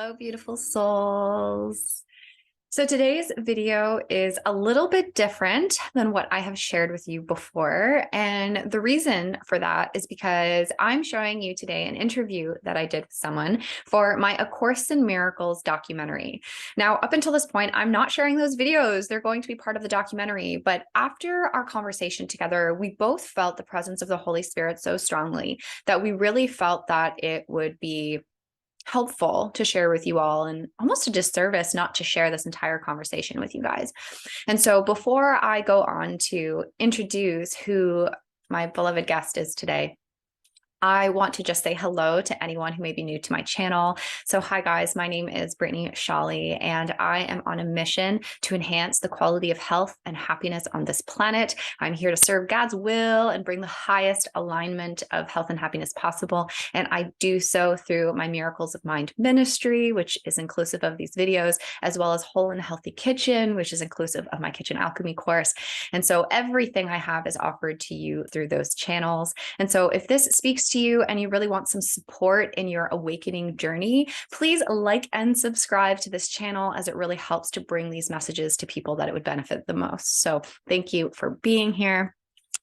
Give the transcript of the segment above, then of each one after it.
Hello, beautiful souls. So today's video is a little bit different than what I have shared with you before. And the reason for that is because I'm showing you today an interview that I did with someone for my A Course in Miracles documentary. Now, up until this point, I'm not sharing those videos. They're going to be part of the documentary. But after our conversation together, we both felt the presence of the Holy Spirit so strongly that we really felt that it would be helpful to share with you all, and almost a disservice not to share this entire conversation with you guys. And so before I go on to introduce who my beloved guest is today, I want to just say hello to anyone who may be new to my channel. So hi guys, my name is Brittany Shawley, and I am on a mission to enhance the quality of health and happiness on this planet. I'm here to serve God's will and bring the highest alignment of health and happiness possible. And I do so through my Miracles of Mind ministry, which is inclusive of these videos, as well as Whole and Healthy Kitchen, which is inclusive of my kitchen alchemy course. And so everything I have is offered to you through those channels. And so if this speaks to you and you really want some support in your awakening journey, please like and subscribe to this channel, as it really helps to bring these messages to people that it would benefit the most. So thank you for being here.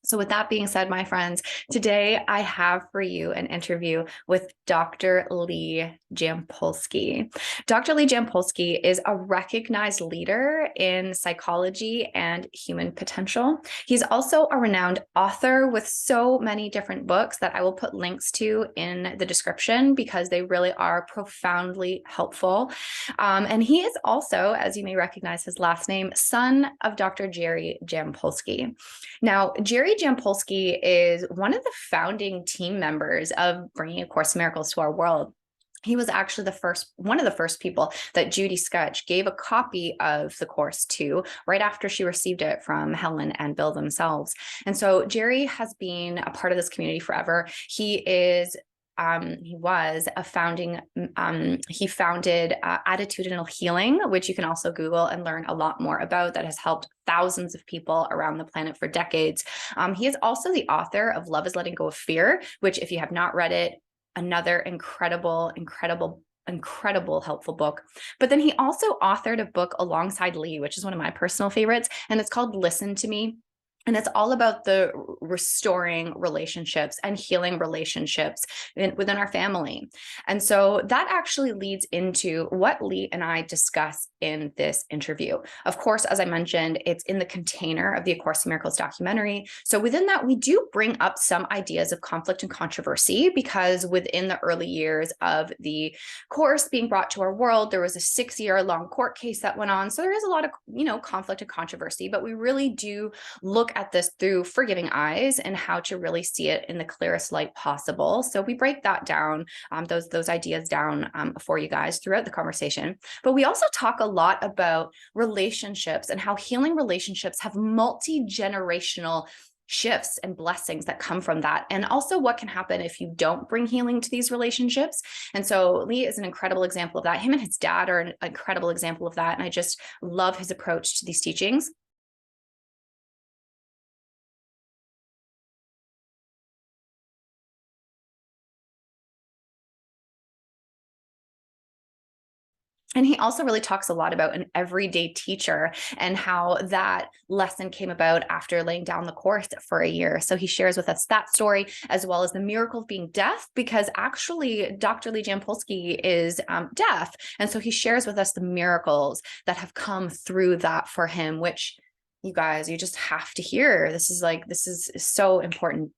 So with that being said, my friends, today I have for you an interview with Dr. Lee Jampolsky. Dr. Lee Jampolsky is a recognized leader in psychology and human potential. He's also a renowned author with so many different books that I will put links to in the description, because they really are profoundly helpful. And he is also, as you may recognize his last name, son of Dr. Jerry Jampolsky. Now, Jerry Jampolsky is one of the founding team members of bringing A Course in Miracles to our world. He was actually one of the first people that Judy Skutch gave a copy of the course to, right after she received it from Helen and Bill themselves. And so Jerry has been a part of this community forever. He was a founding, he founded Attitudinal Healing, which you can also Google and learn a lot more about, that has helped thousands of people around the planet for decades. He is also the author of Love is Letting Go of Fear, which, if you have not read it, another incredible helpful book. But then he also authored a book alongside Lee, which is one of my personal favorites, and it's called Listen to Me. And it's all about the restoring relationships and healing relationships within our family. And so that actually leads into what Lee and I discuss in this interview. Of course, as I mentioned, it's in the container of the A Course in Miracles documentary. So within that, we do bring up some ideas of conflict and controversy, because within the early years of the course being brought to our world, there was a 6-year-long court case that went on. So there is a lot of, conflict and controversy, but we really do look at this through forgiving eyes and how to really see it in the clearest light possible. So we break that down, those ideas down for you guys throughout the conversation. But we also talk a lot about relationships and how healing relationships have multi-generational shifts and blessings that come from that, and also what can happen if you don't bring healing to these relationships. And so Lee is an incredible example of that. Him and his dad are an incredible example of that, and I just love his approach to these teachings. And he also really talks a lot about an everyday teacher and how that lesson came about after laying down the course for a year. So he shares with us that story, as well as the miracle of being deaf, because actually Dr. Lee Jampolsky is deaf. And so he shares with us the miracles that have come through that for him, which, you guys, you just have to hear. This is so important.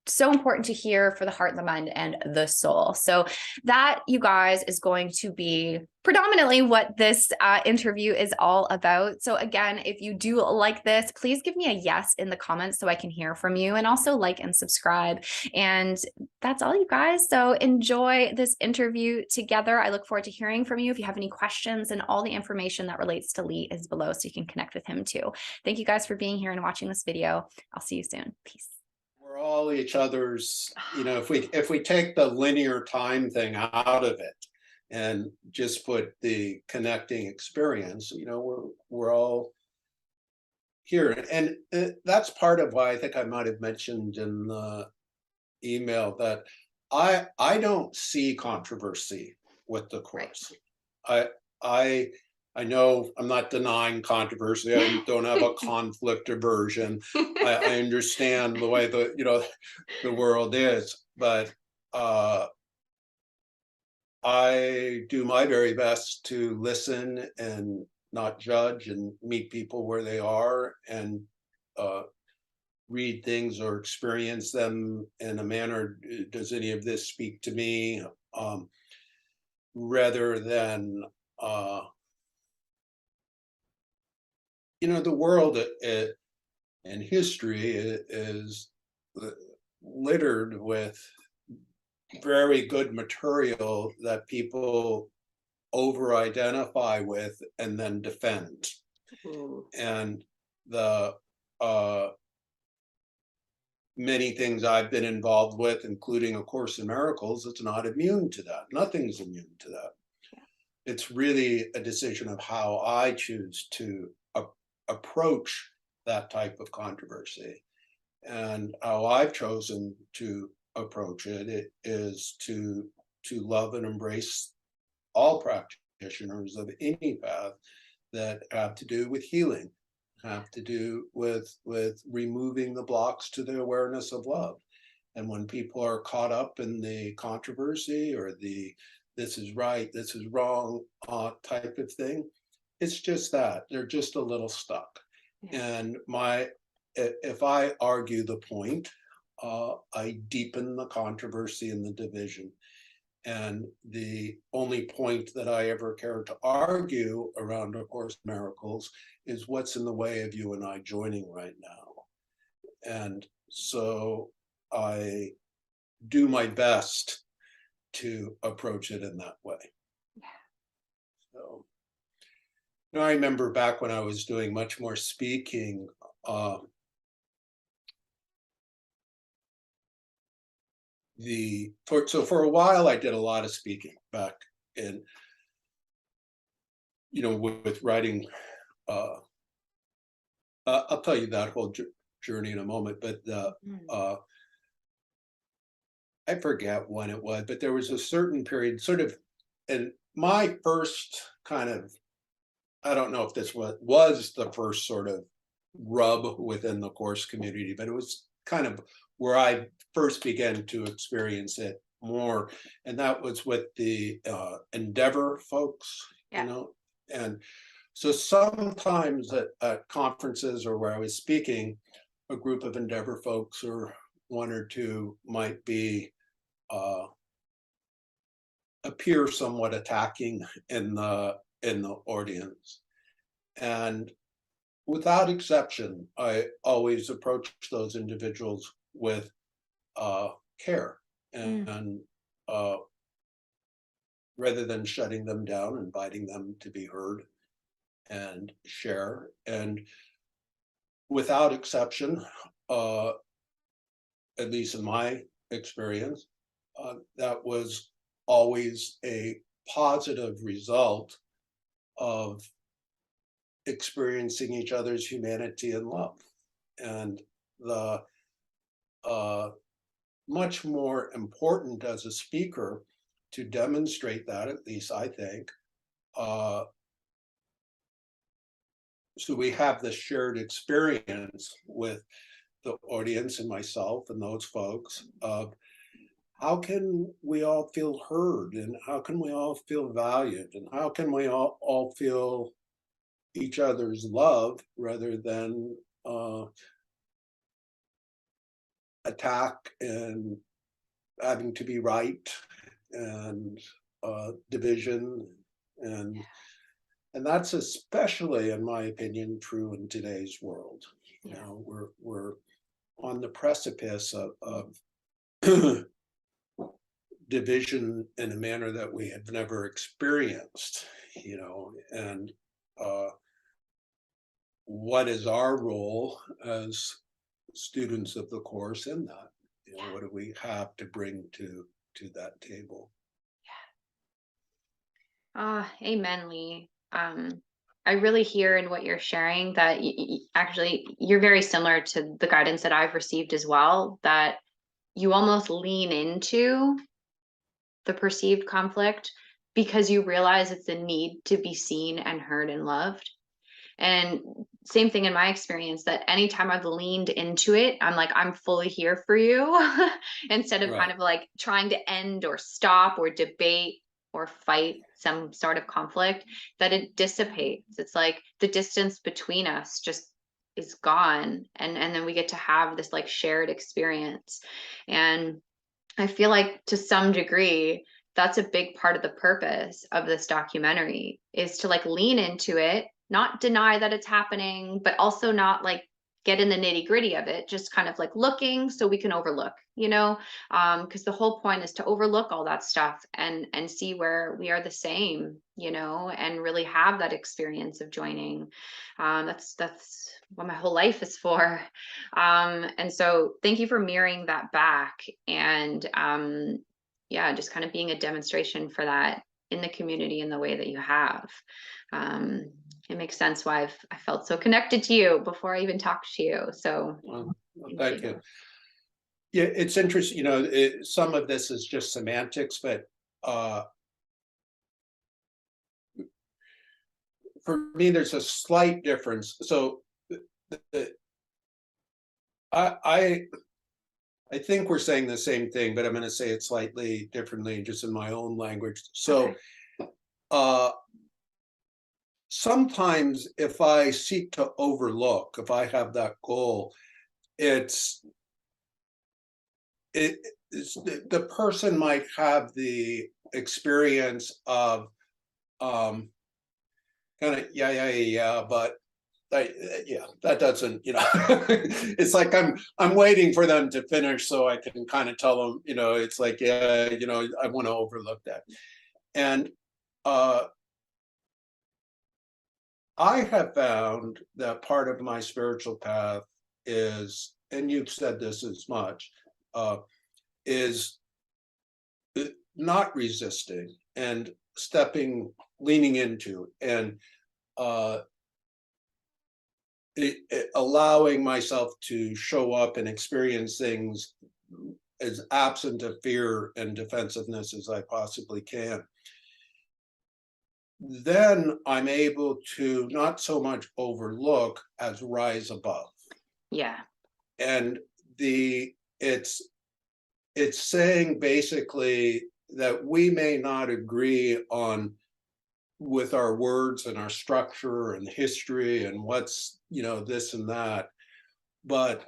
So important to hear for the heart, the mind, and the soul. So that, you guys, is going to be predominantly what this interview is all about. So again, if you do like this, please give me a yes in the comments so I can hear from you, and also like and subscribe. And that's all, you guys. So enjoy this interview together. I look forward to hearing from you. If you have any questions, and all the information that relates to Lee is below, so you can connect with him too. Thank you guys for being here and watching this video. I'll see you soon. Peace. We're all each other's, if we take the linear time thing out of it and just put the connecting experience, we're all here. And that's part of why I think I might have mentioned in the email that I don't see controversy with the course. I I know I'm not denying controversy. I don't have a conflict aversion. I understand the way the world is, but I do my very best to listen and not judge and meet people where they are and uh, read things or experience them in a manner. Does any of this speak to me? Um, Rather than uh, the world and history is littered with very good material that people over identify with and then defend. Mm. And the many things I've been involved with, including A Course in Miracles, it's not immune to that. Nothing's immune to that. It's really a decision of how I choose to approach that type of controversy. And how I've chosen to approach it is to love and embrace all practitioners of any path that have to do with healing, have to do with removing the blocks to the awareness of love. And when people are caught up in the controversy or the this is right, this is wrong type of thing, it's just that they're just a little stuck. And if I argue the point, I deepen the controversy and the division. And the only point that I ever care to argue around A Course in Miracles is what's in the way of you and I joining right now. And so I do my best to approach it in that way. So, I remember back when I was doing much more speaking, for a while I did a lot of speaking back in, with writing. I'll tell you that whole journey in a moment, but I forget when it was, but there was a certain period, sort of, and my first kind of, I don't know if this was the first sort of rub within the course community, but it was kind of where I first began to experience it more. And that was with the Endeavor folks, and so sometimes at conferences or where I was speaking, a group of Endeavor folks or one or two might be appear somewhat attacking in the audience. And without exception, I always approach those individuals with care and rather than shutting them down, inviting them to be heard and share. And without exception, at least in my experience, that was always a positive result of experiencing each other's humanity and love. And the much more important as a speaker to demonstrate that, at least I think, so we have this shared experience with the audience and myself and those folks of how can we all feel heard and how can we all feel valued and how can we all feel each other's love rather than attack and having to be right and division and that's especially, in my opinion, true in today's world. We're on the precipice of division in a manner that we have never experienced, and what is our role as students of the course in that? What do we have to bring to that table? Amen, Lee. I really hear in what you're sharing that actually you're very similar to the guidance that I've received as well, that you almost lean into the perceived conflict because you realize it's a need to be seen and heard and loved. And same thing in my experience, that anytime I've leaned into it, I'm like, I'm fully here for you, instead of kind of like trying to end or stop or debate or fight some sort of conflict, that it dissipates. It's like the distance between us just is gone. And then we get to have this like shared experience. And I feel like to some degree, that's a big part of the purpose of this documentary, is to like lean into it, not deny that it's happening, but also not like get in the nitty gritty of it, just kind of like looking so we can overlook, because the whole point is to overlook all that stuff and see where we are the same, and really have that experience of joining. That's what my whole life is for. And so thank you for mirroring that back, and yeah, just kind of being a demonstration for that in the community in the way that you have. It makes sense why I felt so connected to you before I even talked to you. So well, thank you. Yeah, it's interesting, some of this is just semantics, but for me, there's a slight difference. So I think we're saying the same thing, but I'm going to say it slightly differently, just in my own language. So sometimes if I seek to overlook, if I have that goal, the person might have the experience of kind of but that doesn't, it's like I'm waiting for them to finish so I can kind of tell them, it's like, I want to overlook that. And I have found that part of my spiritual path is, and you've said this as much, is not resisting and leaning into, and allowing myself to show up and experience things as absent of fear and defensiveness as I possibly can. Then I'm able to not so much overlook as rise above. Yeah. And it's saying basically that we may not agree with our words and our structure and history and what's, this and that, but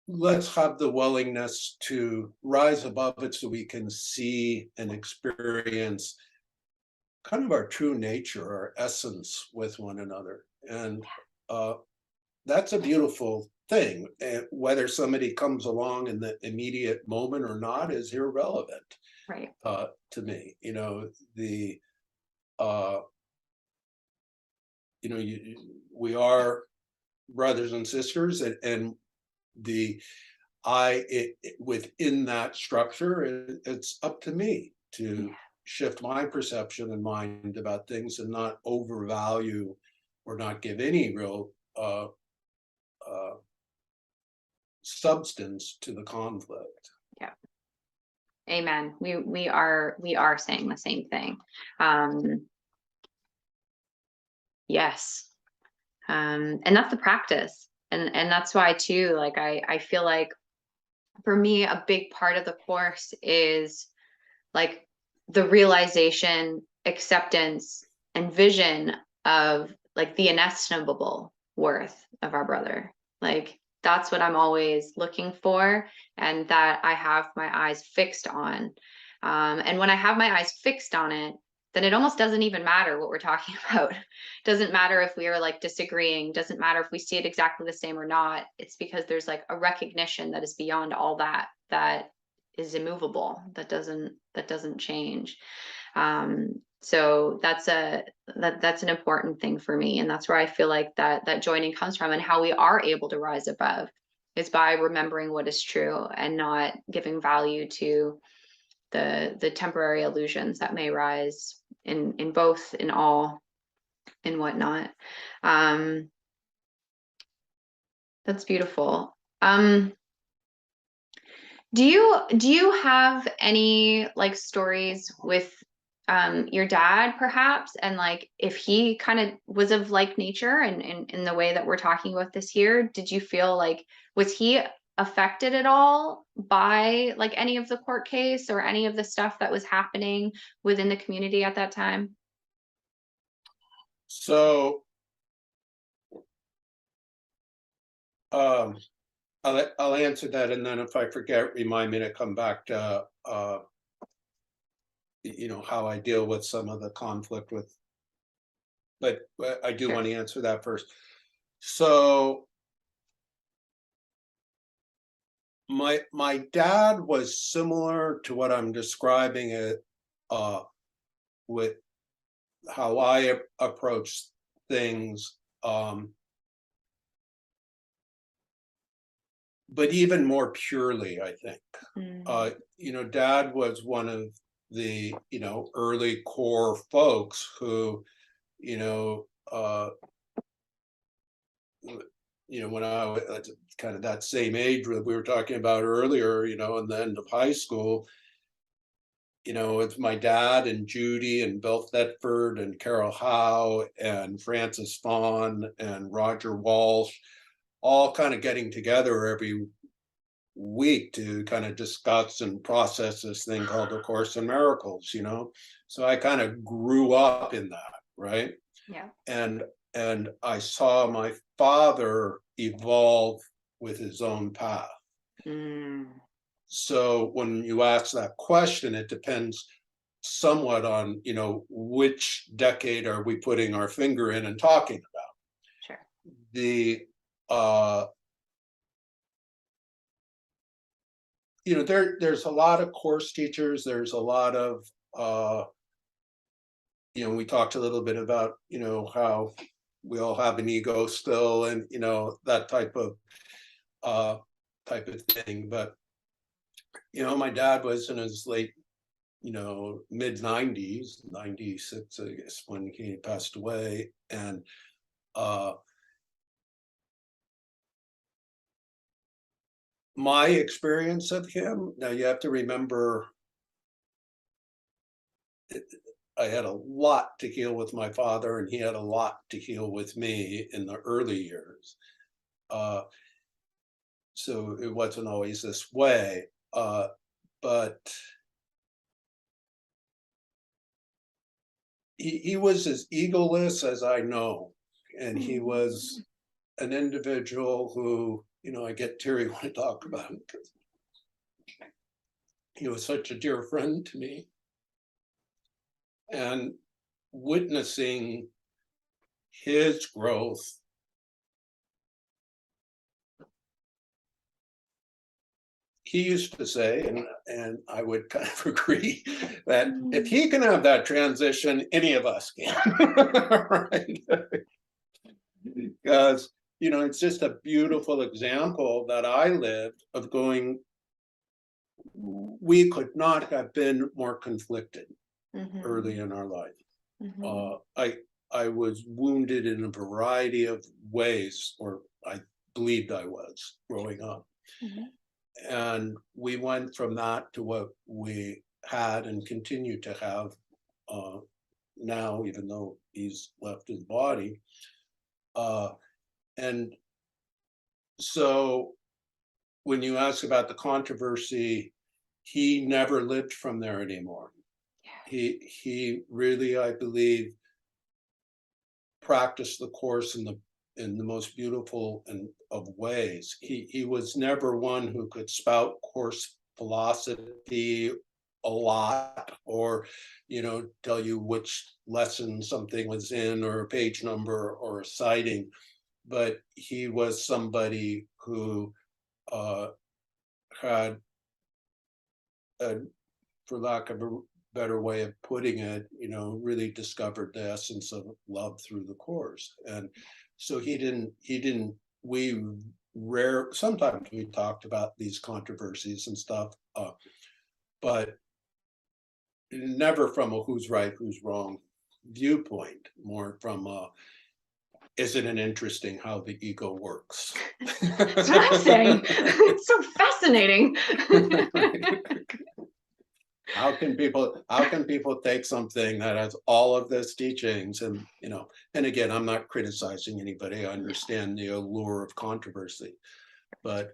let's have the willingness to rise above it so we can see and experience kind of our true nature, our essence with one another. And that's a beautiful thing. And whether somebody comes along in the immediate moment or not is irrelevant, right? To me, we are brothers and sisters, and within that structure, it's up to me to shift my perception and mind about things and not overvalue or not give any real substance to the conflict. Yeah. Amen. We are saying the same thing. Yes. And that's the practice. And that's why too, like, I feel like for me, a big part of the course is like the realization, acceptance, and vision of like the inestimable worth of our brother. Like, that's what I'm always looking for, and that I have my eyes fixed on. And when I have my eyes fixed on it, then it almost doesn't even matter what we're talking about. Doesn't matter if we are like disagreeing, doesn't matter if we see it exactly the same or not. It's because there's like a recognition that is beyond all that is immovable, that doesn't change. So that's an important thing for me, and that's where I feel like that joining comes from, and how we are able to rise above is by remembering what is true and not giving value to the temporary illusions that may rise in both, in all, and whatnot. That's beautiful. Do you have any like stories with your dad perhaps, and like if he kind of was of like nature and in the way that we're talking about this here, did you feel like was he affected at all by like any of the court case or any of the stuff that was happening within the community at that time? So I'll answer that, and then if I forget, remind me to come back to how I deal with some of the conflict with. But I do Sure. want to answer that first. So my dad was similar to what I'm describing it with how I approach things, but even more purely, I think. Mm. Dad was one of the early core folks who you know uh when I was at kind of that same age that we were talking about earlier, in the end of high school, it's my dad and Judy and Bill Thetford and Carol Howe and Francis Fawn and Roger Walsh, all kind of getting together every week to kind of discuss and process this thing called A Course in Miracles. So I kind of grew up in that, right? Yeah. And I saw my father evolve with his own path. Mm. So when you ask that question, it depends somewhat on, which decade are we putting our finger in and talking about. Sure. The there's a lot of course teachers, there's a lot of we talked a little bit about, how we all have an ego still, and that type of thing. But my dad was in his late mid 90s, 96 I guess, when he passed away. And my experience of him, now you have to remember, I had a lot to heal with my father, and he had a lot to heal with me in the early years. So it wasn't always this way. But he was as egoless as I know. And he was an individual who, I get teary when I talk about him because he was such a dear friend to me. And witnessing his growth, he used to say, and I would kind of agree, that if he can have that transition, any of us can. Right? Because it's just a beautiful example that I lived of going, we could not have been more conflicted early in our life. I was wounded in a variety of ways, or I believed I was growing up. And we went from that to what we had and continue to have now, even though he's left his body. And so when you ask about the controversy, he never lived from there anymore. Yeah. He really, I believe, practiced the course in the most beautiful of ways. He was never one who could spout course philosophy a lot, or tell you which lesson something was in, or a page number, or a citing. But he was somebody who had, for lack of a better way of putting it, really discovered the essence of love through the course. And so we sometimes we talked about these controversies and stuff, but never from a who's right, who's wrong viewpoint, more from isn't it interesting how the ego works? That's what I'm saying. It's so fascinating. How can people take something that has all of those teachings and, and again, I'm not criticizing anybody. I understand the allure of controversy, but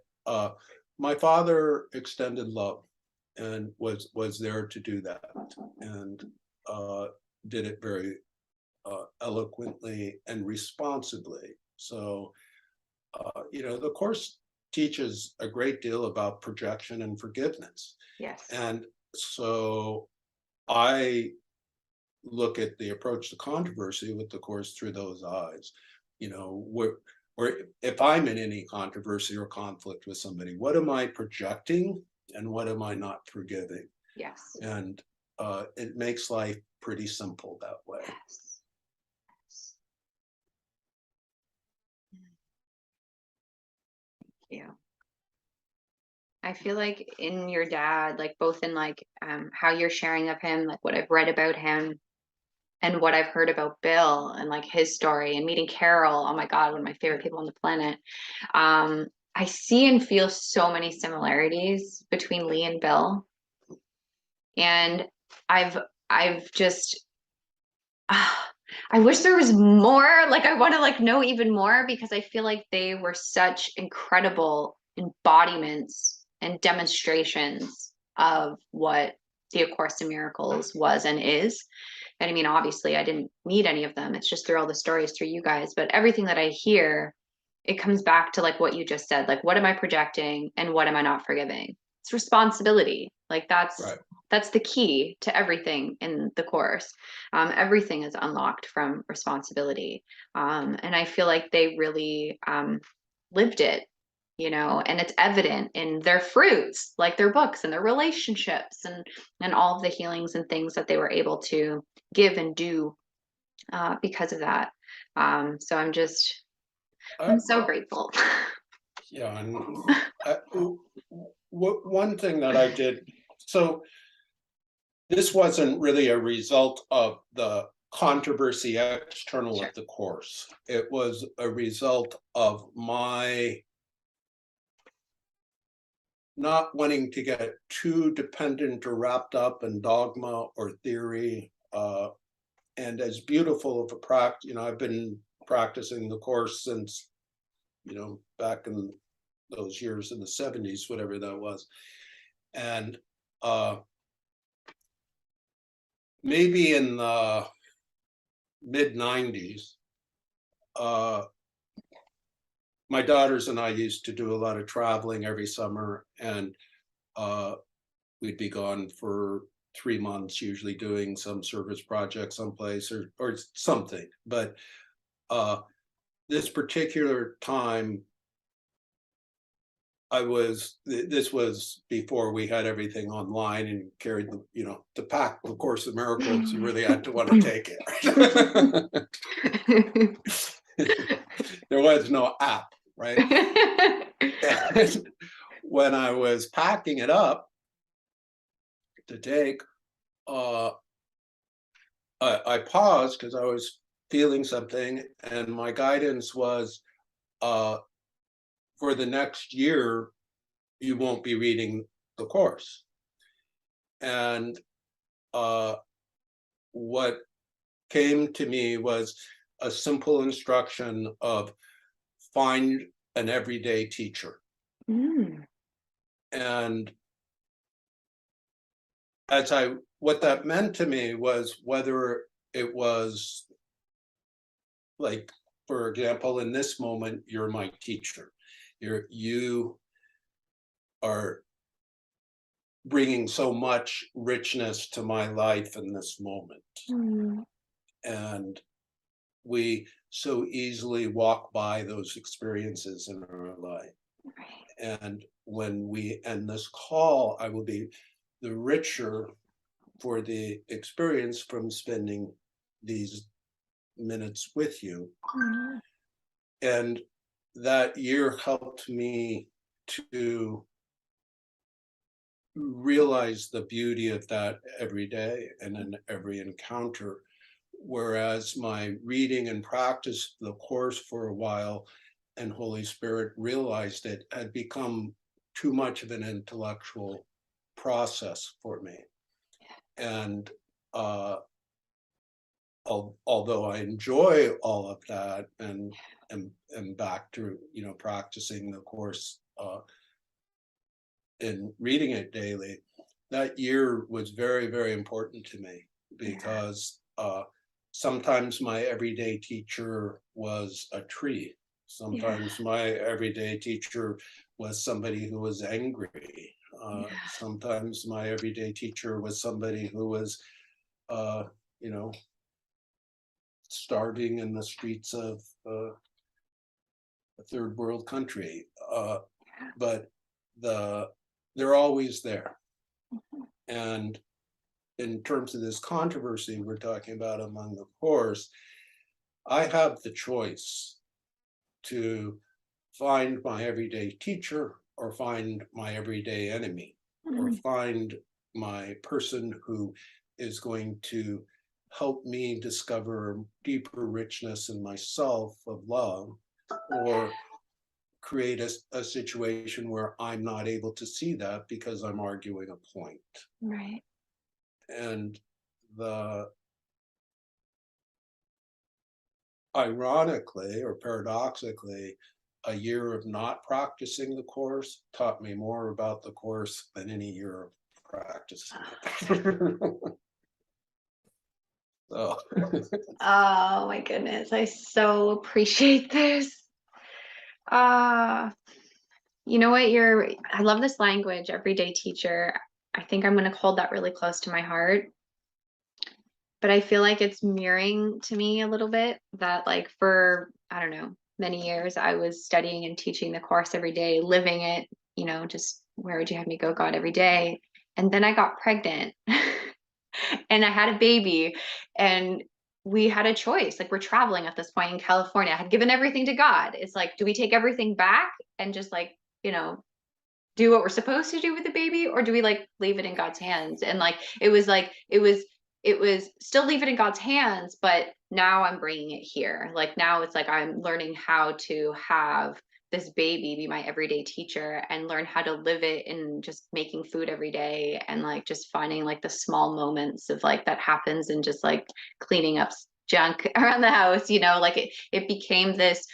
my father extended love and was there to do that, and did it very eloquently and responsibly. So, the course teaches a great deal about projection and forgiveness. Yes. And so I look at the approach to controversy with the course through those eyes. Where if I'm in any controversy or conflict with somebody, what am I projecting and what am I not forgiving? Yes. And it makes life pretty simple that way. Yes. Thank you. I feel like in your dad, like both in like how you're sharing of him, like what I've read about him and what I've heard about Bill and like his story and meeting Carol. Oh my God, one of my favorite people on the planet. I see and feel so many similarities between Lee and Bill. And I've just I wish there was more. Like I want to like know even more because I feel like they were such incredible embodiments and demonstrations of what the A Course in Miracles was and is. And I mean, obviously, I didn't meet any of them. It's just through all the stories through you guys. But everything that I hear, it comes back to like what you just said. Like, what am I projecting and what am I not forgiving? It's responsibility. Like Right. that's the key to everything in the course. Everything is unlocked from responsibility, and I feel like they really lived it, and it's evident in their fruits, like their books and their relationships and all of the healings and things that they were able to give and do because of that. So I'm so grateful. Yeah, and one thing that I did, so this wasn't really a result of the controversy external Sure. of the course. It was a result of my not wanting to get too dependent or wrapped up in dogma or theory. And as beautiful of a practice, I've been practicing the course since, back in those years in the 70s, whatever that was. And maybe in the mid 90s, my daughters and I used to do a lot of traveling every summer, and we'd be gone for 3 months, usually doing some service project someplace or something. But this particular time, this was before we had everything online and carried to pack the Course of Miracles, you really had to want to take it. There was no app, right? And when I was packing it up to take, I paused because I was feeling something, and my guidance was, for the next year, you won't be reading the course. And what came to me was a simple instruction of find an everyday teacher. And what that meant to me was whether it was like, for example, in this moment, you're my teacher. You are bringing so much richness to my life in this moment. And we so easily walk by those experiences in our life. And when we end this call, I will be the richer for the experience from spending these minutes with you. And that year helped me to realize the beauty of that every day and in every encounter, whereas my reading and practice the course for a while and Holy Spirit realized it had become too much of an intellectual process for me. And although I enjoy all of that and am back to, practicing the course and reading it daily, that year was very, very important to me because sometimes my everyday teacher was a tree. Sometimes my everyday teacher was somebody who was angry. Sometimes my everyday teacher was somebody who was, starving in the streets of a third world country. But they're always there. And in terms of this controversy we're talking about among the course, I have the choice to find my everyday teacher or find my everyday enemy, or find my person who is going to help me discover deeper richness in myself of love, or create a situation where I'm not able to see that because I'm arguing a point. Right. And ironically or paradoxically, a year of not practicing the course taught me more about the course than any year of practicing it. So. Oh my goodness, I so appreciate this. You know what, I love this language, everyday teacher. I think I'm going to hold that really close to my heart. But I feel like it's mirroring to me a little bit that, like, for, I don't know, many years I was studying and teaching the course every day, living it, just where would you have me go, God, every day. And then I got pregnant and I had a baby, and we had a choice. Like, we're traveling at this point in California. I had given everything to God. It's like, do we take everything back and just, like, do what we're supposed to do with the baby, or do we, like, leave it in God's hands? And it was still leave it in God's hands, but now I'm bringing it here. Like, now it's like I'm learning how to have this baby be my everyday teacher and learn how to live it in just making food every day, and like just finding like the small moments of like that happens, and just like cleaning up junk around the house, like it became this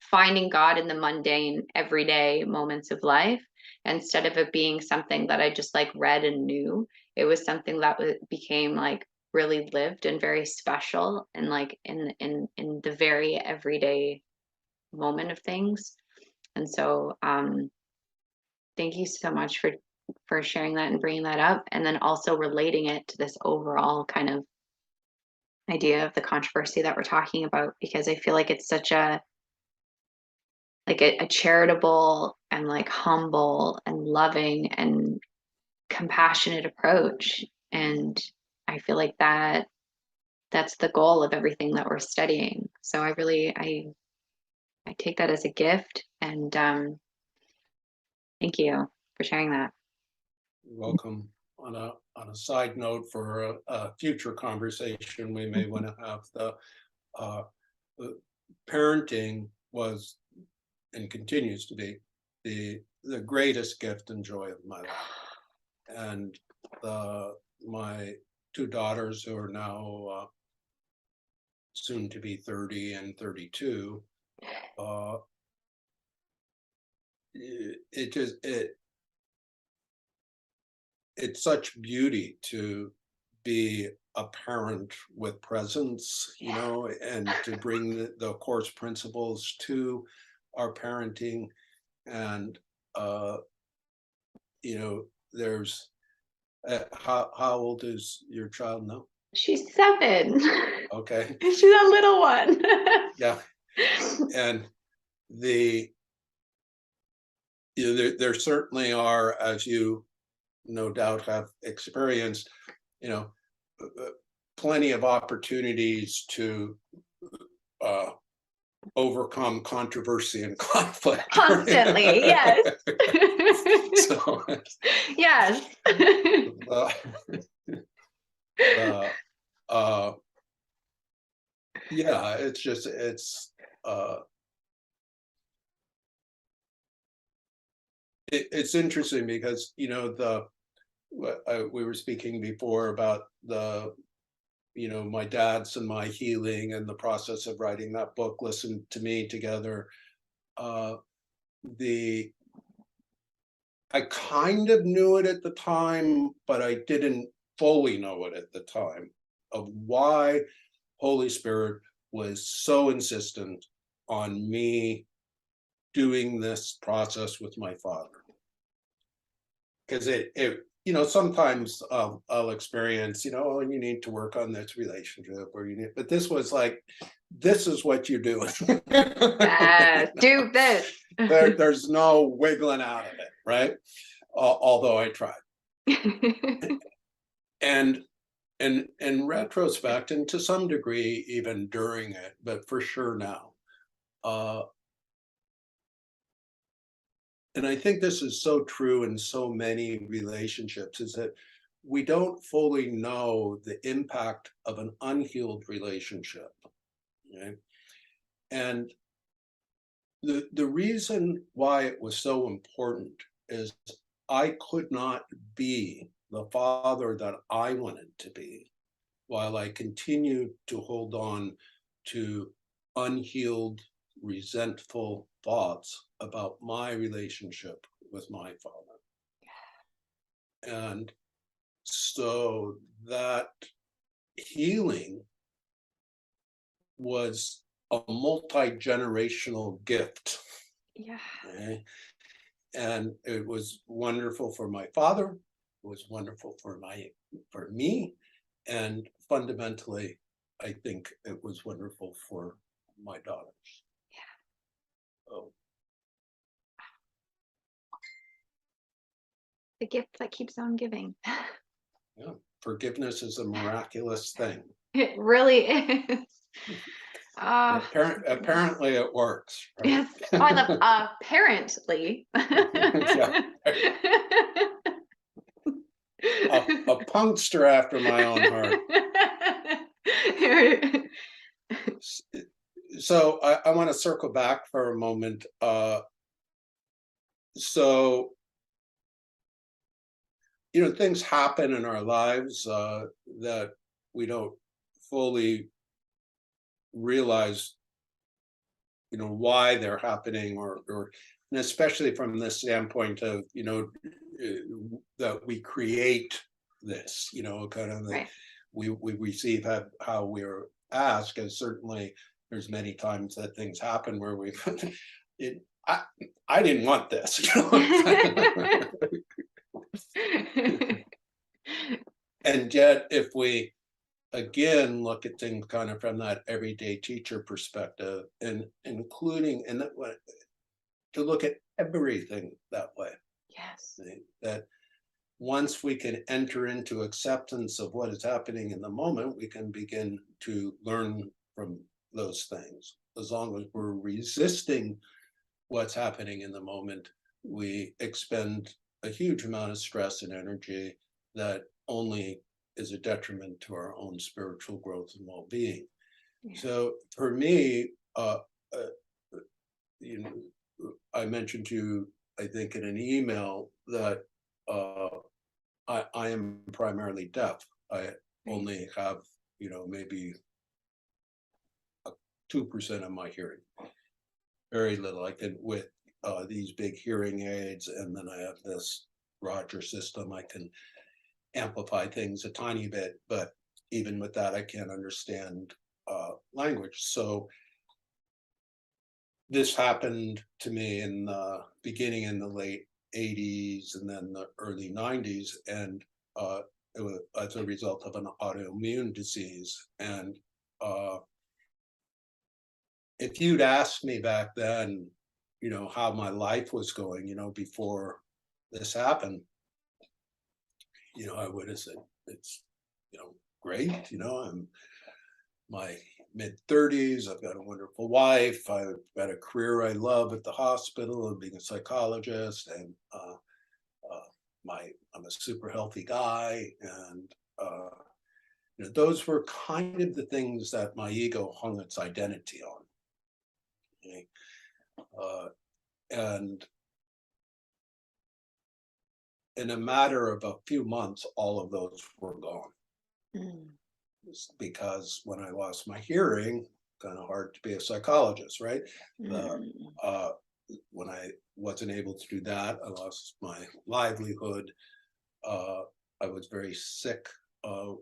finding God in the mundane everyday moments of life, instead of it being something that I just like read and knew. It was something that became like really lived and very special, and like in the very everyday moment of things. And so thank you so much for sharing that and bringing that up, and then also relating it to this overall kind of idea of the controversy that we're talking about, because I feel like it's such a charitable and like humble and loving and compassionate approach. And I feel like that's the goal of everything that we're studying. So I take that as a gift, and thank you for sharing that. You're welcome. On a side note, for a future conversation we may want to have, the parenting was and continues to be the greatest gift and joy of my life. And my two daughters, who are now soon to be 30 and 32, it's such beauty to be a parent with presence, and to bring the course principles to our parenting. And there's how old is your child now? She's 7. Okay. She's a little one. Yeah. And there certainly are, as you no doubt have experienced, plenty of opportunities to overcome controversy and conflict. Constantly, yes. So, yes. Yeah, it's interesting because, we were speaking before about my dad's and my healing and the process of writing that book, Listen to Me together. Uh, the I kind of knew it at the time, but I didn't fully know it at the time of why Holy Spirit was so insistent on me doing this process with my father. Because sometimes I'll experience, oh, you need to work on this relationship, but this was like, this is what you do. Do this. There's no wiggling out of it, right? Although I tried. And in retrospect, and to some degree, even during it, but for sure now, and I think this is so true in so many relationships, is that we don't fully know the impact of an unhealed relationship. Okay? And the reason why it was so important is I could not be the father that I wanted to be while I continued to hold on to unhealed, resentful thoughts about my relationship with my father. And so that healing was a multi-generational gift. Yeah. Okay? And it was wonderful for my father, it was wonderful for me, and fundamentally, I think it was wonderful for my daughters. Yeah. Oh, The gift that keeps on giving. yeah. Forgiveness is a miraculous thing. It really is. Oh, Apparently it works. Right? yes. Oh, I love apparently. Yeah. A punkster after my own heart. So I want to circle back for a moment. So things happen in our lives that we don't fully realize why they're happening, or and especially from the standpoint of that we create this, kind of right. we receive how we're asked, and certainly there's many times that things happen where we I didn't want this. And yet if we again look at things kind of from that everyday teacher perspective, and including to look at everything that way. Yes. That once we can enter into acceptance of what is happening in the moment, we can begin to learn from those things. As long as we're resisting what's happening in the moment, we expend a huge amount of stress and energy that only is a detriment to our own spiritual growth and well-being. Yeah. So for me, I mentioned to you, I think in an email, that I am primarily deaf. I only have, maybe 2% of my hearing, very little. I can, with these big hearing aids, and then I have this Roger system, I can amplify things a tiny bit, but even with that, I can't understand language. So this happened to me in the beginning in the late 80s and then the early 90s, and it was as a result of an autoimmune disease. And if you'd asked me back then, how my life was going, before this happened, I would have said it's, great. I'm my mid-30s. I've got a wonderful wife. I've got a career I love at the hospital and being a psychologist, and I'm a super healthy guy, and You know, those were kind of the things that my ego hung its identity on. Okay? And in a matter of a few months, all of those were gone. Mm. Because when I lost my hearing, kind of hard to be a psychologist, right? Mm. When I wasn't able to do that, I lost my livelihood. I was very sick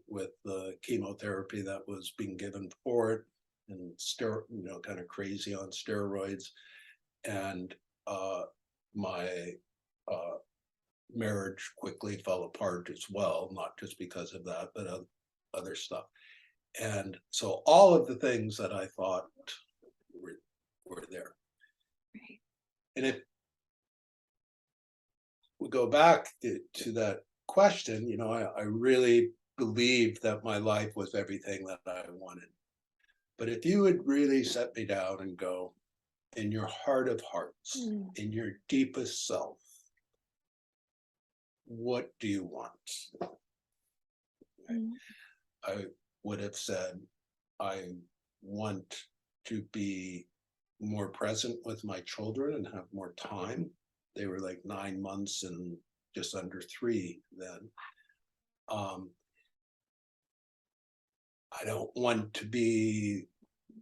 with the chemotherapy that was being given for it, and kind of crazy on steroids. And my marriage quickly fell apart as well, not just because of that, but other stuff. And so all of the things that I thought were there. Right. And if we go back to that question, I really believed that my life was everything that I wanted. But if you would really set me down and go, in your heart of hearts, Mm. in your deepest self, what do you want? Mm. I would have said, I want to be more present with my children and have more time. They were like 9 months and just under 3 then. I don't want to be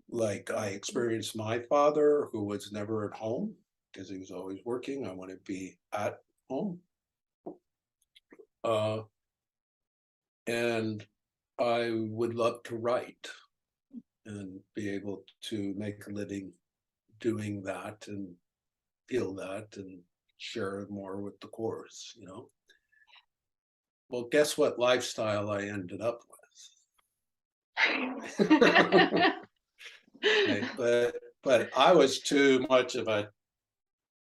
like I experienced my father, who was never at home because he was always working. I want to be at home. And I would love to write and be able to make a living doing that and feel that and share more with the course, Well, guess what lifestyle I ended up with? Okay, but I was too much of a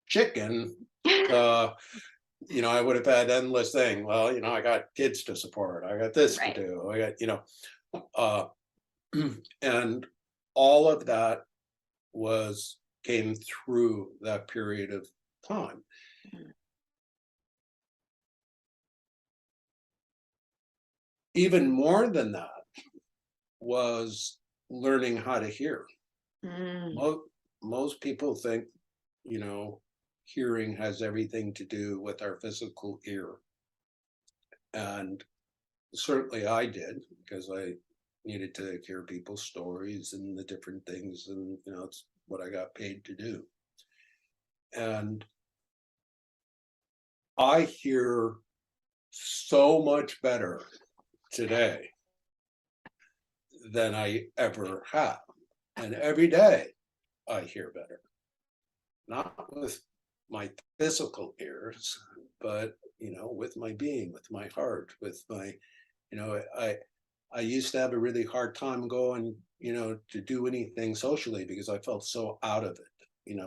chicken. I would have had endless thing. Well, I got kids to support. I got this Right. to do. I got, and all of that came through that period of time. Mm. Even more than that was learning how to hear. Mm. Most people think, hearing has everything to do with our physical ear. And certainly I did, because I needed to hear people's stories and the different things. And, it's what I got paid to do. And I hear so much better today than I ever have. And every day I hear better. Not with my physical ears, but with my being, with my heart, with my, I used to have a really hard time going, to do anything socially because I felt so out of it.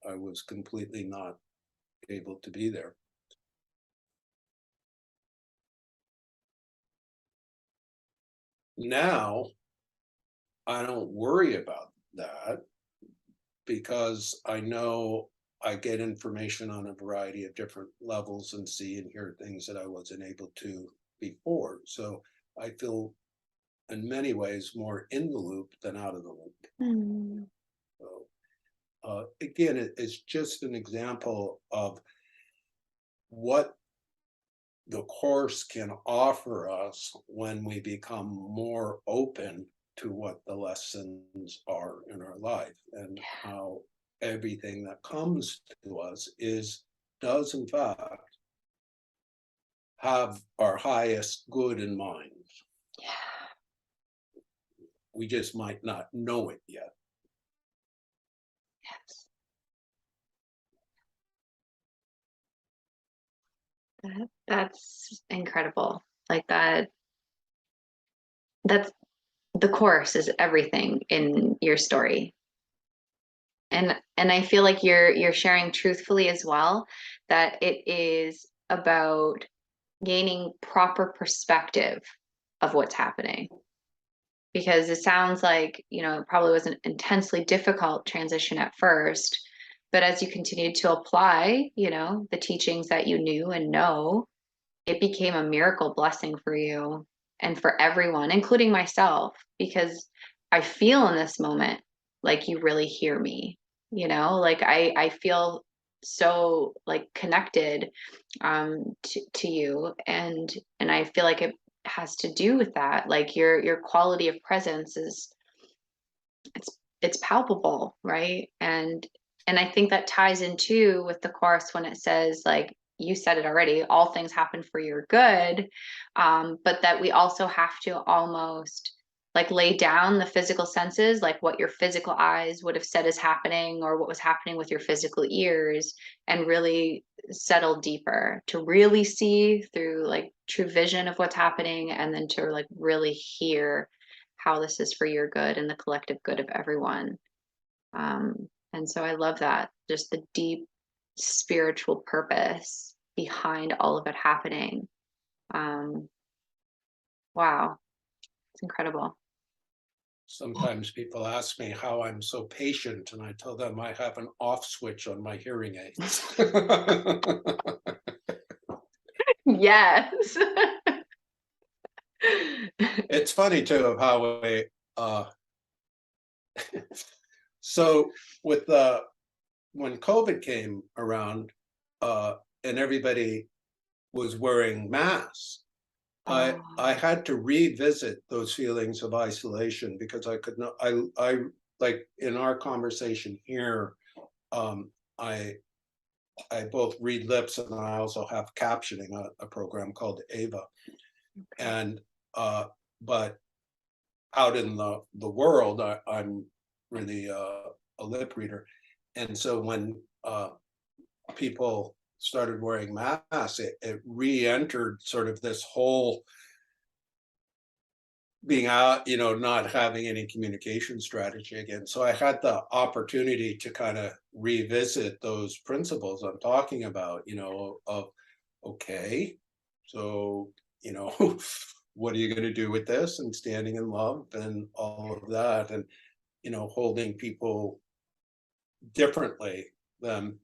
I was completely not able to be there. Now I don't worry about that because I know I get information on a variety of different levels and see and hear things that I wasn't able to before. So I feel in many ways more in the loop than out of the loop. Mm. So again, it's just an example of what the course can offer us when we become more open to what the lessons are in our life, and how everything that comes to us does in fact have our highest good in mind. Yeah. We just might not know it yet. Yes. That's incredible. Like that's the course is everything in your story. And I feel like you're sharing truthfully as well, that it is about gaining proper perspective of what's happening. Because it sounds like, it probably was an intensely difficult transition at first, but as you continued to apply, the teachings that you knew and know, it became a miracle blessing for you. and for everyone, including myself, because I feel in this moment like you really hear me, you know, like I feel so like connected to you, and I feel like it has to do with that. Like your quality of presence is, it's palpable, right? And I think that ties into with the chorus when it says, like you said it already, all things happen for your good, but that we also have to almost like lay down the physical senses, like what your physical eyes would have said is happening, or what was happening with your physical ears, and really settle deeper to really see through like true vision of what's happening, and then to like really hear how this is for your good and the collective good of everyone. And so I love that, just the deep spiritual purpose behind all of it happening. Wow, it's incredible. Sometimes people ask me how I'm so patient, and I tell them I have an off switch on my hearing aids. Yes. It's funny too of how we so with the when COVID came around, and everybody was wearing masks, I had to revisit those feelings of isolation, because I could not, I like in our conversation here, I both read lips and I also have captioning, a program called Ava. And but out in the world, I'm really a lip reader. And so when people started wearing masks, it re-entered sort of this whole being out, you know, not having any communication strategy again. So I had the opportunity to kind of revisit those principles I'm talking about, you know, of, okay, so, you know, what are you going to do with this, and standing in love and all of that, and, you know, holding people differently than,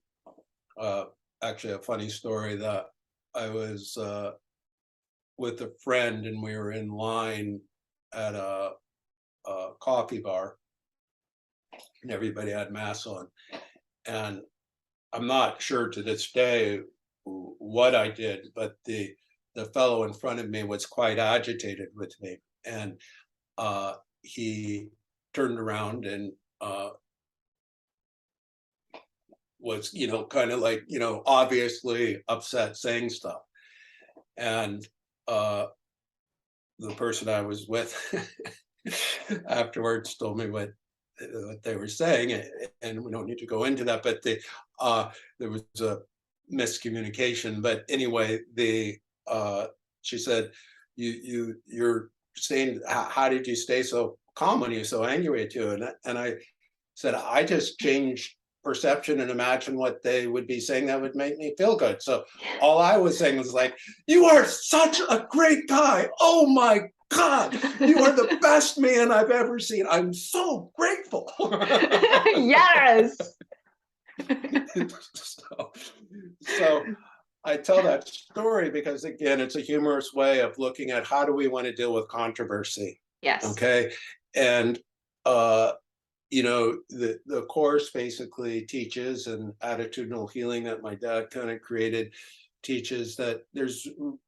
actually a funny story that I was with a friend, and we were in line at a coffee bar, and everybody had masks on. And I'm not sure to this day what I did, but the fellow in front of me was quite agitated with me, and he turned around and was, you know, kind of like, you know, obviously upset, saying stuff. And the person I was with afterwards told me what they were saying, and we don't need to go into that, but there was a miscommunication. But anyway, she said, you're saying, how did you stay so calm when you're so angry at you? And I said, I just changed perception and imagine what they would be saying that would make me feel good. So all I was saying was like, you are such a great guy. Oh my God, you are the best man I've ever seen. I'm so grateful. Yes. So I tell that story because, again, it's a humorous way of looking at how do we want to deal with controversy. Yes. Okay. And you know, the course basically teaches, and attitudinal healing that my dad kind of created teaches, that there's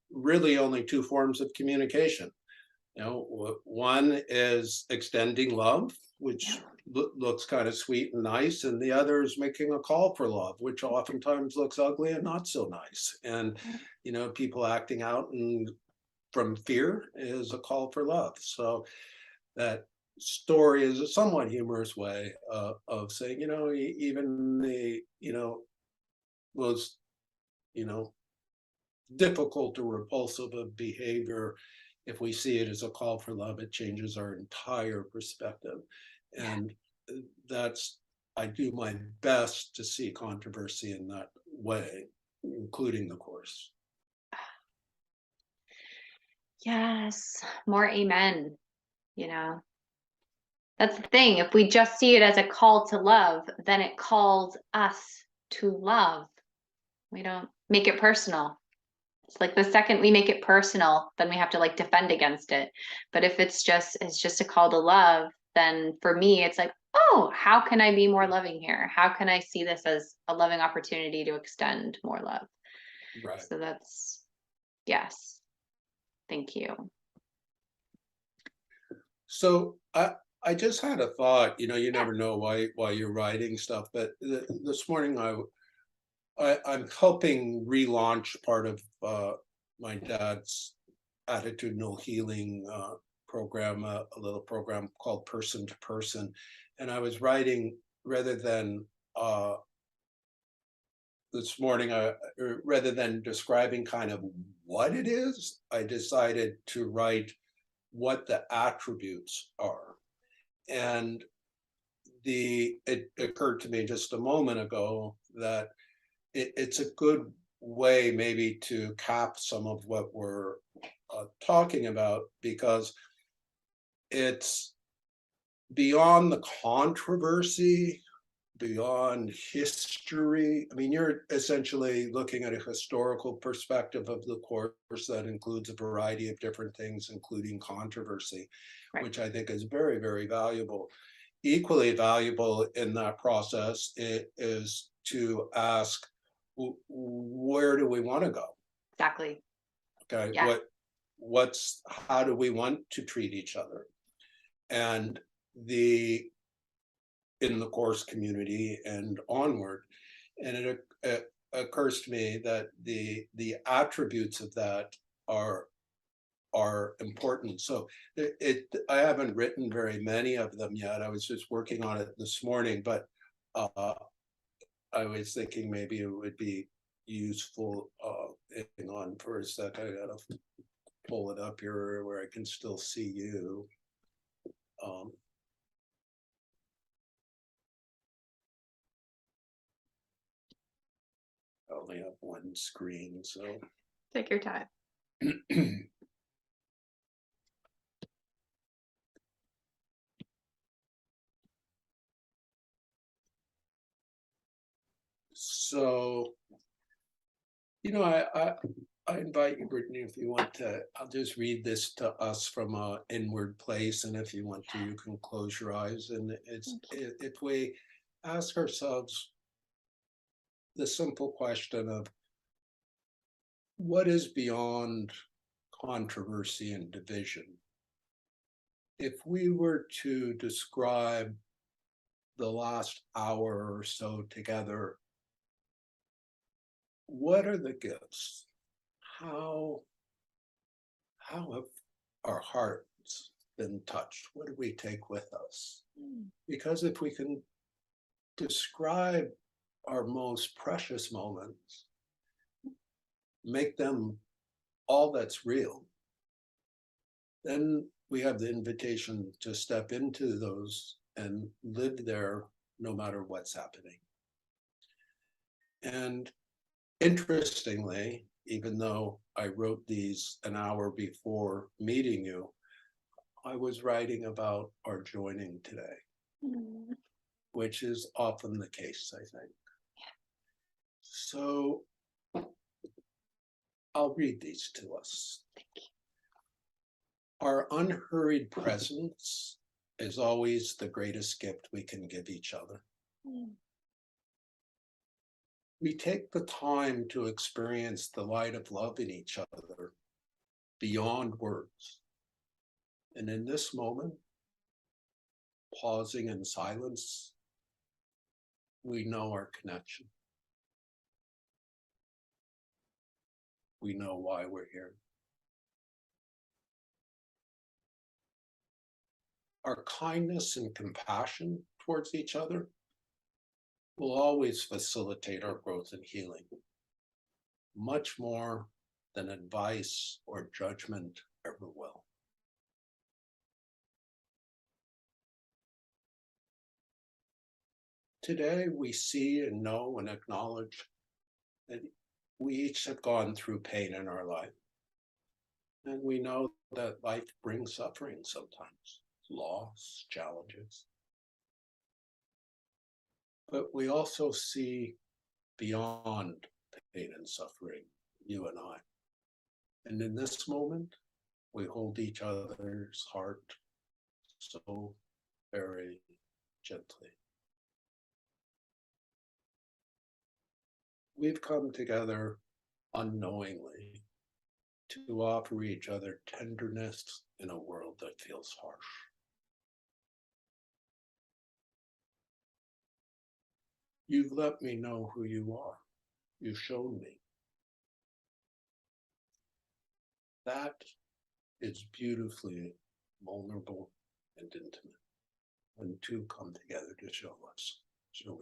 really only two forms of communication. You know, one is extending love, which looks kind of sweet and nice, and the other is making a call for love, which oftentimes looks ugly and not so nice. And, you know, people acting out and from fear is a call for love. So that story is a somewhat humorous way of saying, you know, even the, you know, most, you know, difficult or repulsive of behavior, if we see it as a call for love, it changes our entire perspective. And that's, I do my best to see controversy in that way, including the course. Yes. More amen. You know, that's the thing. If we just see it as a call to love, then it calls us to love. We don't make it personal. It's like the second we make it personal, then we have to like defend against it. But if it's just a call to love, then for me, it's like, oh, how can I be more loving here? How can I see this as a loving opportunity to extend more love? Right. So that's, yes. Thank you. So I just had a thought, you never know why you're writing stuff, but this morning I'm helping relaunch part of my dad's Attitudinal Healing program, a little program called Person to Person. And I was writing rather than this morning, rather than describing kind of what it is, I decided to write what the attributes are. And it occurred to me just a moment ago that it's a good way maybe to cap some of what we're talking about, because it's beyond the controversy, beyond history. I mean, you're essentially looking at a historical perspective of the course that includes a variety of different things, including controversy, Right. which I think is very, very valuable. Equally valuable in that process is to ask, where do we want to go? Exactly. Okay, Yeah. how do we want to treat each other? And in the course community and onward. And it occurs to me that the attributes of that are important. So I haven't written very many of them yet. I was just working on it this morning, but I was thinking maybe it would be useful. Hang on for a sec. I gotta pull it up here where I can still see you. I only have one screen, so Take your time. so I invite you, Brittany, if you want to. I'll just read this to us from an inward place, and if you want to, you can close your eyes. And if we ask ourselves the simple question of what is beyond controversy and division. If we were to describe the last hour or so together, what are the gifts? How have our hearts been touched? What do we take with us? Because if we can describe our most precious moments, make them all that's real, then we have the invitation to step into those and live there no matter what's happening. And interestingly, even though I wrote these an hour before meeting you, I was writing about our joining today, which is often the case, I think. So I'll read these to us. Our unhurried presence is always the greatest gift we can give each other. We take the time to experience the light of love in each other beyond words. And in this moment, pausing in silence, we know our connection. We know why we're here. Our kindness and compassion towards each other will always facilitate our growth and healing, much more than advice or judgment ever will. Today, we see and know and acknowledge that we each have gone through pain in our life. And we know that life brings suffering sometimes, loss, challenges. But we also see beyond pain and suffering, you and I. And in this moment, we hold each other's heart so very gently. We've come together unknowingly to offer each other tenderness in a world that feels harsh. You've let me know who you are. You've shown me. That is beautifully vulnerable and intimate when two come together to show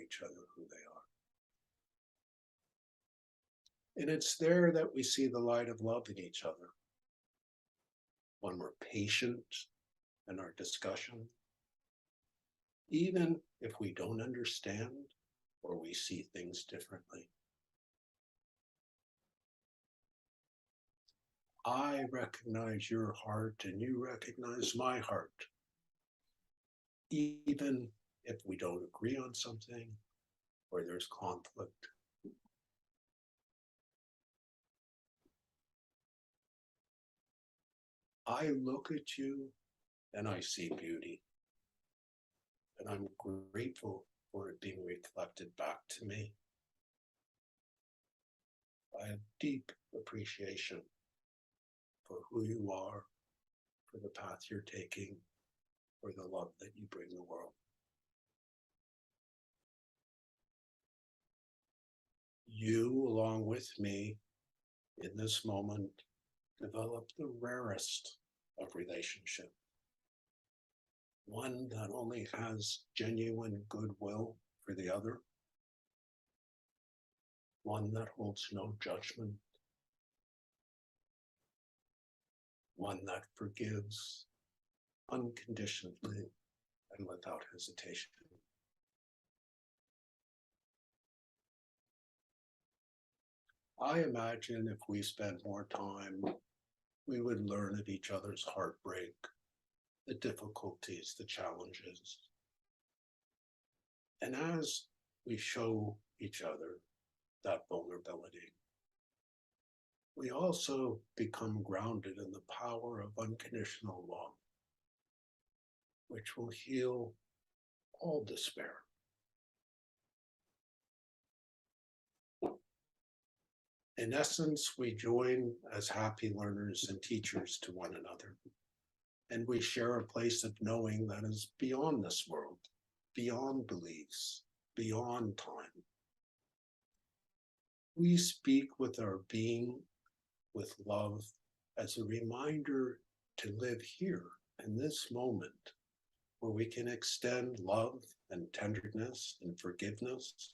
each other who they are. And it's there that we see the light of love in each other. When we're patient in our discussion, even if we don't understand or we see things differently. I recognize your heart and you recognize my heart. Even if we don't agree on something or there's conflict. I look at you and I see beauty. And I'm grateful for it being reflected back to me. I have deep appreciation for who you are, for the path you're taking, for the love that you bring the world. You, along with me, in this moment, develop the rarest of relationship. One that only has genuine goodwill for the other. One that holds no judgment. One that forgives unconditionally and without hesitation. I imagine if we spent more time, we would learn of each other's heartbreak, the difficulties, the challenges. And as we show each other that vulnerability, we also become grounded in the power of unconditional love, which will heal all despair. In essence, we join as happy learners and teachers to one another, and we share a place of knowing that is beyond this world, beyond beliefs, beyond time. We speak with our being, with love, as a reminder to live here in this moment, where we can extend love and tenderness and forgiveness.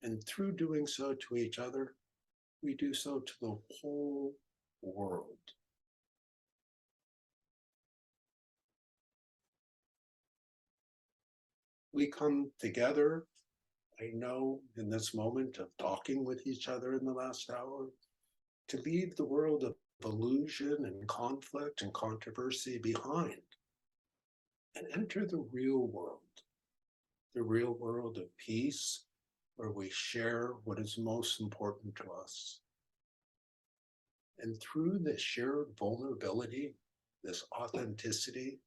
And through doing so to each other, we do so to the whole world. We come together, I know, in this moment of talking with each other in the last hour, to leave the world of illusion and conflict and controversy behind and enter the real world of peace, where we share what is most important to us. And through this shared vulnerability, this authenticity,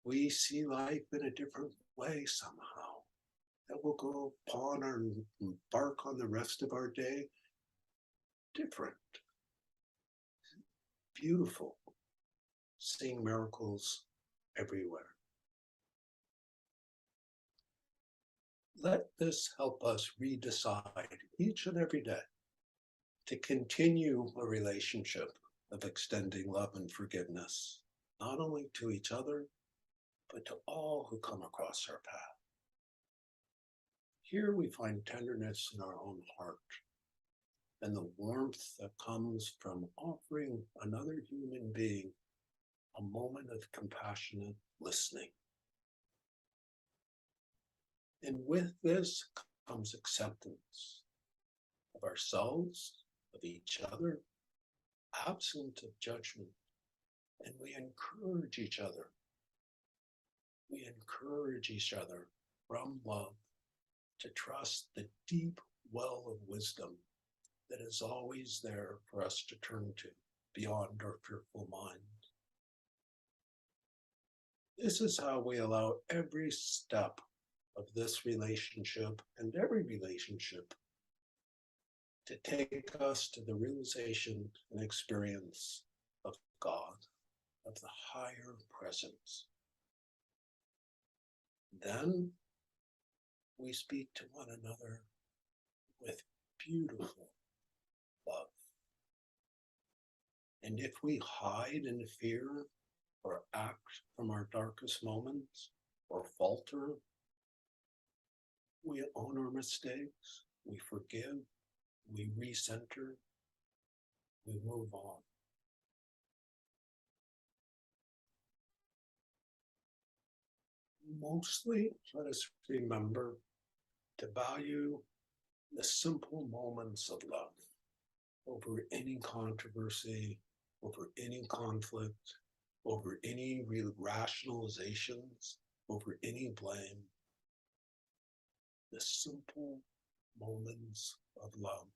we see life in a different way somehow, that we'll go upon or embark on the rest of our day different, beautiful, seeing miracles everywhere. Let this help us redecide each and every day to continue a relationship of extending love and forgiveness, not only to each other, but to all who come across our path. Here we find tenderness in our own heart and the warmth that comes from offering another human being a moment of compassionate listening. And with this comes acceptance of ourselves, of each other, absent of judgment. And we encourage each other. We encourage each other from love to trust the deep well of wisdom that is always there for us to turn to beyond our fearful mind. This is how we allow every step of this relationship and every relationship to take us to the realization and experience of God, of the higher presence. Then we speak to one another with beautiful love. And if we hide in fear or act from our darkest moments or falter, we own our mistakes, we forgive, we recenter, we move on. Mostly, let us remember to value the simple moments of love over any controversy, over any conflict, over any rationalizations, over any blame. The simple moments of love.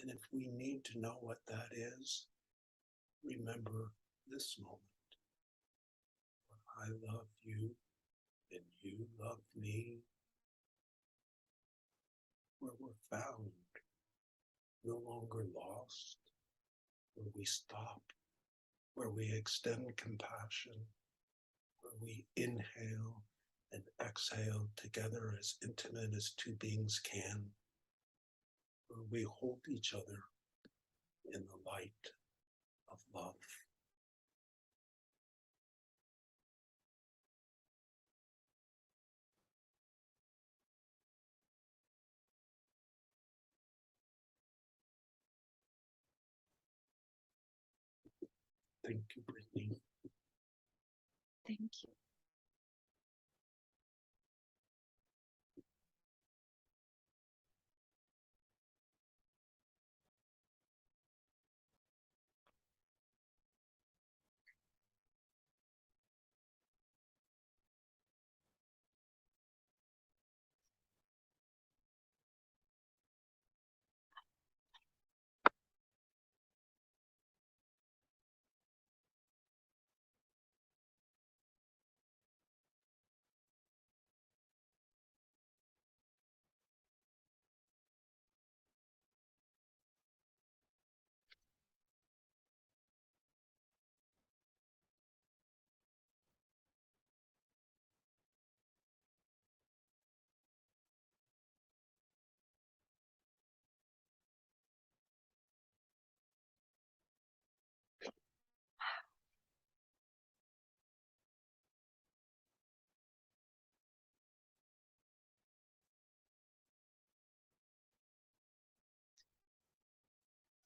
And if we need to know what that is, remember this moment. I love you and you love me, where we're found, no longer lost, where we stop, where we extend compassion, where we inhale and exhale together as intimate as two beings can, where we hold each other in the light of love. Thank you, Brittany. Thank you.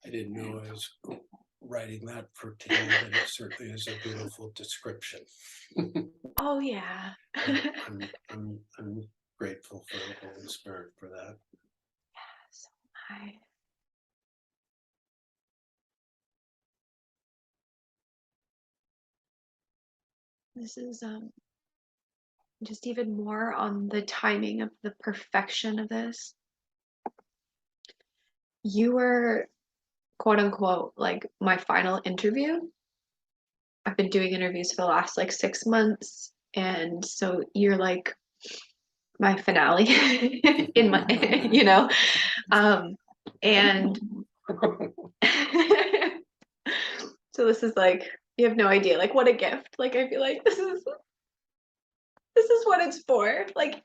I didn't know I was writing that for today, but it certainly is a beautiful description. Oh yeah. I'm grateful for the Holy Spirit for that. So hi. This is just even more on the timing of the perfection of this. You were, quote unquote, like my final interview. I've been doing interviews for the last like 6 months, and so you're like my finale in my, and so this is like, you have no idea, like what a gift. Like I feel like this is what it's for. Like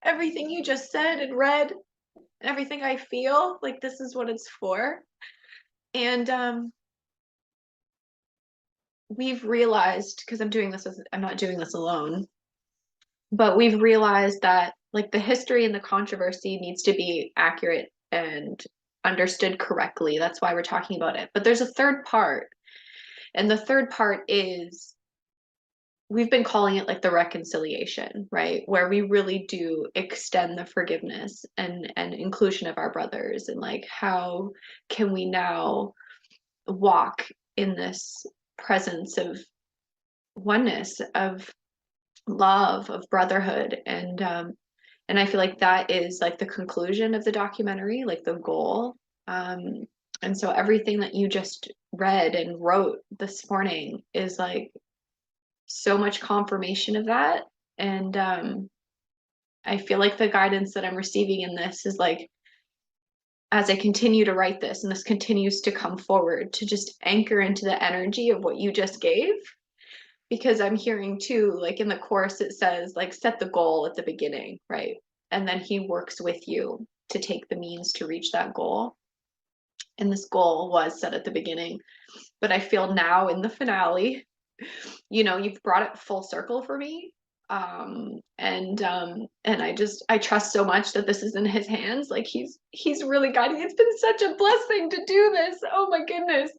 everything you just said and read, everything I feel, like this is what it's for. And we've realized, because I'm not doing this alone, but we've realized that like the history and the controversy needs to be accurate and understood correctly. That's why we're talking about it. But there's a third part, and the third part is, we've been calling it like the reconciliation, right? Where we really do extend the forgiveness and inclusion of our brothers, and like how can we now walk in this presence of oneness, of love, of brotherhood. And I feel like that is like the conclusion of the documentary, like the goal And so everything that you just read and wrote this morning is like so much confirmation of that. And I feel like the guidance that I'm receiving in this is like, as I continue to write this and this continues to come forward, to just anchor into the energy of what you just gave. Because I'm hearing too, like in the course, it says like, set the goal at the beginning, right? And then he works with you to take the means to reach that goal. And this goal was set at the beginning. But I feel now in the finale, you know, you've brought it full circle for me. And I trust so much that this is in his hands. Like he's really guiding. It's been such a blessing to do this. Oh my goodness.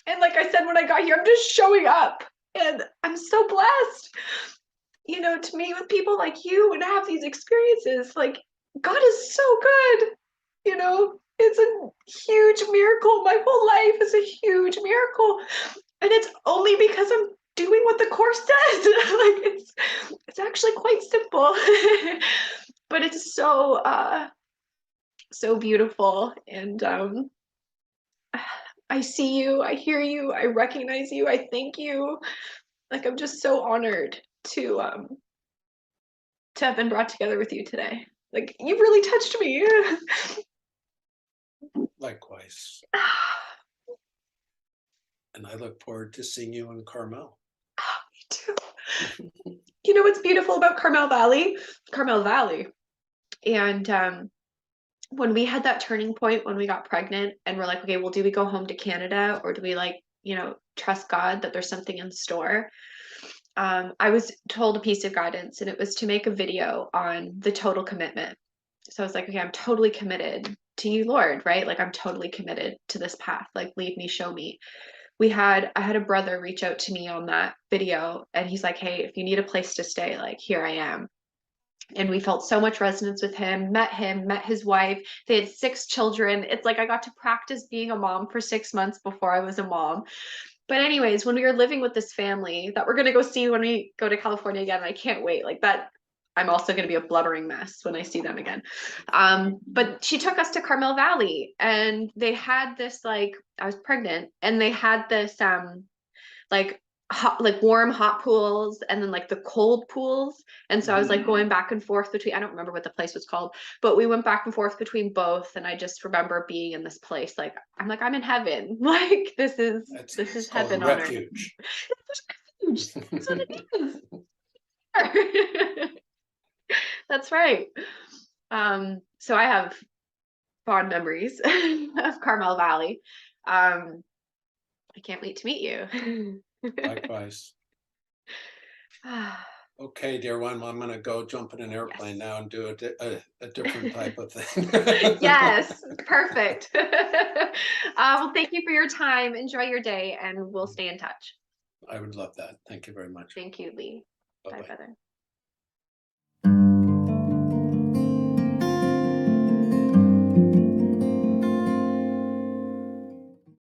And like I said, when I got here, I'm just showing up and I'm so blessed, you know, to meet with people like you and have these experiences. Like God is so good, you know, it's a huge miracle. My whole life is a huge miracle. And it's only because I'm doing what the course says. Like it's actually quite simple, but it's so so beautiful. And I see you, I hear you, I recognize you, I thank you. Like I'm just so honored to have been brought together with you today. Like you've really touched me. Likewise. And I look forward to seeing you in Carmel. Oh, me too. You know what's beautiful about Carmel Valley? And when we had that turning point when we got pregnant and we're like, okay, well, do we go home to Canada or do we like, you know, trust God that there's something in store? I was told a piece of guidance and it was to make a video on the total commitment. So I was like, okay, I'm totally committed to you, Lord, right? Like I'm totally committed to this path. Like lead me, show me. I had a brother reach out to me on that video and he's like, hey, if you need a place to stay, like here I am. And we felt so much resonance with him, met his wife. They had 6 children. It's like I got to practice being a mom for 6 months before I was a mom. But anyways, when we were living with this family that we're going to go see when we go to California again, I can't wait. Like that, I'm also going to be a blubbering mess when I see them again. But she took us to Carmel Valley and they had this, like, I was pregnant and they had this, like hot, like warm hot pools and then like the cold pools. And so I was like going back and forth between, I don't remember what the place was called, but we went back and forth between both. And I just remember being in this place. Like, I'm like, I'm in heaven. Like, this is heaven on earth. Refuge. That's what it is. That's right. So I have fond memories of Carmel Valley. I can't wait to meet you. Likewise. Okay, dear one, I'm going to go jump in an airplane now and do a different type of thing. Yes, perfect. Well, thank you for your time. Enjoy your day, and we'll stay in touch. I would love that. Thank you very much. Thank you, Lee. Bye-bye. Bye, brother.